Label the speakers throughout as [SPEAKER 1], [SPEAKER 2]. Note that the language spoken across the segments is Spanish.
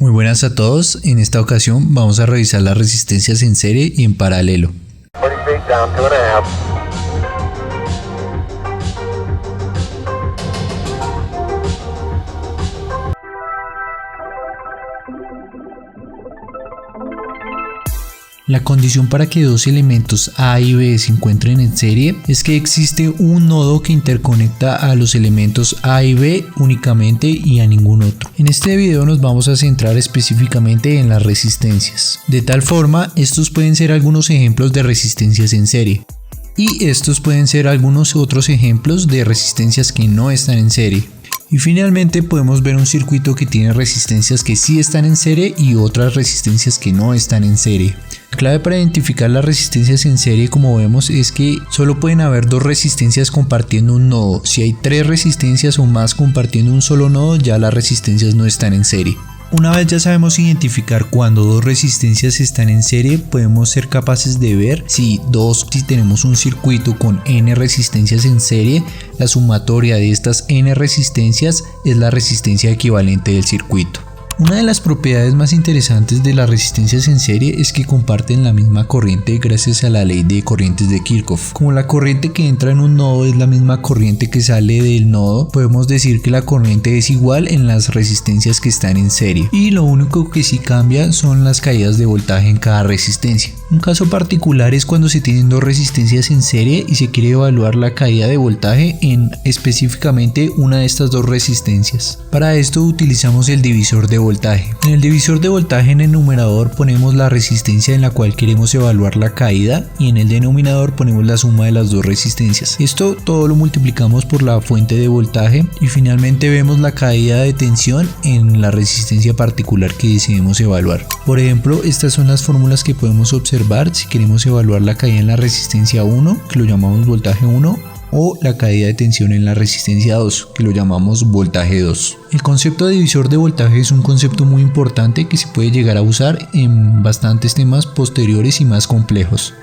[SPEAKER 1] Muy buenas a todos, en esta ocasión vamos a revisar las resistencias en serie y en paralelo. La condición para que dos elementos A y B se encuentren en serie es que existe un nodo que interconecta a los elementos A y B únicamente y a ningún otro. En este video nos vamos a centrar específicamente en las resistencias. De tal forma, estos pueden ser algunos ejemplos de resistencias en serie. Y estos pueden ser algunos otros ejemplos de resistencias que no están en serie. Y finalmente podemos ver un circuito que tiene resistencias que sí están en serie y otras resistencias que no están en serie. La clave para identificar las resistencias en serie, como vemos, es que solo pueden haber dos resistencias compartiendo un nodo. Si hay tres resistencias o más compartiendo un solo nodo, ya las resistencias no están en serie. Una vez ya sabemos identificar cuando dos resistencias están en serie, podemos ser capaces de ver si tenemos un circuito con n resistencias en serie, la sumatoria de estas n resistencias es la resistencia equivalente del circuito. Una de las propiedades más interesantes de las resistencias en serie es que comparten la misma corriente gracias a la ley de corrientes de Kirchhoff. Como la corriente que entra en un nodo es la misma corriente que sale del nodo, podemos decir que la corriente es igual en las resistencias que están en serie. Y lo único que sí cambia son las caídas de voltaje en cada resistencia. Un caso particular es cuando se tienen dos resistencias en serie y se quiere evaluar la caída de voltaje en específicamente una de estas dos resistencias. Para esto utilizamos el divisor de voltaje. En el divisor de voltaje en el numerador ponemos la resistencia en la cual queremos evaluar la caída y en el denominador ponemos la suma de las dos resistencias. Esto todo lo multiplicamos por la fuente de voltaje y finalmente vemos la caída de tensión en la resistencia particular que decidimos evaluar. Por ejemplo, estas son las fórmulas que podemos observar si queremos evaluar la caída en la resistencia 1, que lo llamamos voltaje 1, o la caída de tensión en la resistencia 2, que lo llamamos voltaje 2. El concepto de divisor de voltaje es un concepto muy importante que se puede llegar a usar en bastantes temas posteriores y más complejos.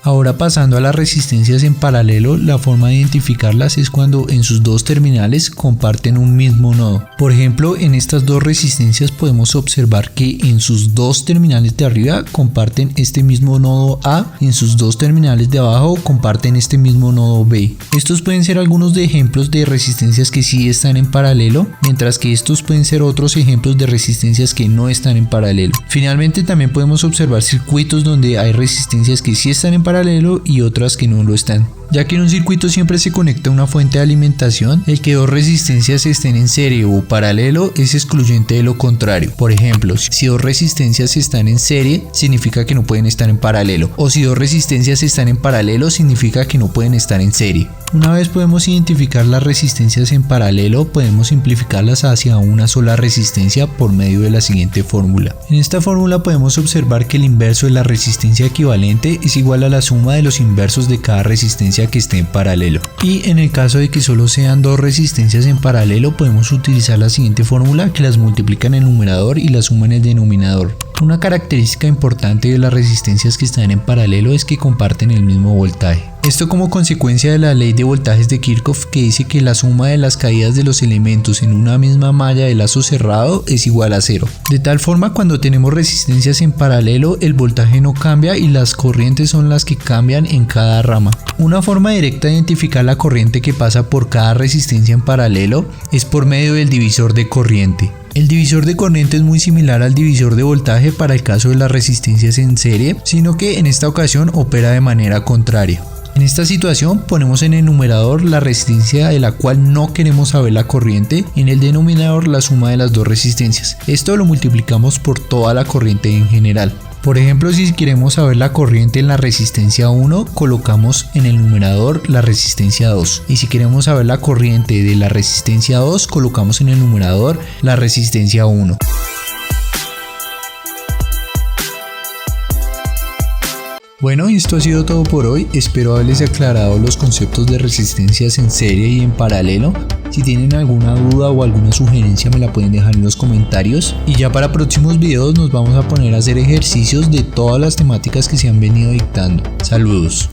[SPEAKER 1] Ahora pasando a las resistencias en paralelo, la forma de identificarlas es cuando en sus dos terminales comparten un mismo nodo. Por ejemplo, en estas dos resistencias podemos observar que en sus dos terminales de arriba comparten este mismo nodo A y en sus dos terminales de abajo comparten este mismo nodo B. Estos pueden ser algunos de ejemplos de resistencias que sí están en paralelo, mientras que estos pueden ser otros ejemplos de resistencias que no están en paralelo. Finalmente también podemos observar circuitos donde hay resistencias que sí están en paralelo y otras que no lo están. Ya que en un circuito siempre se conecta una fuente de alimentación, el que dos resistencias estén en serie o paralelo es excluyente de lo contrario. Por ejemplo, si dos resistencias están en serie, significa que no pueden estar en paralelo, o si dos resistencias están en paralelo, significa que no pueden estar en serie. Una vez podemos identificar las resistencias en paralelo, podemos simplificarlas hacia una sola resistencia por medio de la siguiente fórmula. En esta fórmula podemos observar que el inverso de la resistencia equivalente es igual a la suma de los inversos de cada resistencia que esté en paralelo. Y en el caso de que solo sean dos resistencias en paralelo, podemos utilizar la siguiente fórmula que las multiplica en el numerador y la suma en el denominador. Una característica importante de las resistencias que están en paralelo es que comparten el mismo voltaje. Esto como consecuencia de la ley de voltajes de Kirchhoff, que dice que la suma de las caídas de los elementos en una misma malla de lazo cerrado es igual a 0. De tal forma, cuando tenemos resistencias en paralelo, el voltaje no cambia y las corrientes son las que cambian en cada rama. Una forma directa de identificar la corriente que pasa por cada resistencia en paralelo es por medio del divisor de corriente. El divisor de corriente es muy similar al divisor de voltaje para el caso de las resistencias en serie, sino que en esta ocasión opera de manera contraria. En esta situación ponemos en el numerador la resistencia de la cual no queremos saber la corriente, en el denominador la suma de las dos resistencias. Esto lo multiplicamos por toda la corriente en general. Por ejemplo, si queremos saber la corriente en la resistencia 1, colocamos en el numerador la resistencia 2. Y si queremos saber la corriente de la resistencia 2, colocamos en el numerador la resistencia 1. Bueno, esto ha sido todo por hoy. Espero haberles aclarado los conceptos de resistencias en serie y en paralelo. Si tienen alguna duda o alguna sugerencia me la pueden dejar en los comentarios. Y ya para próximos videos nos vamos a poner a hacer ejercicios de todas las temáticas que se han venido dictando. Saludos.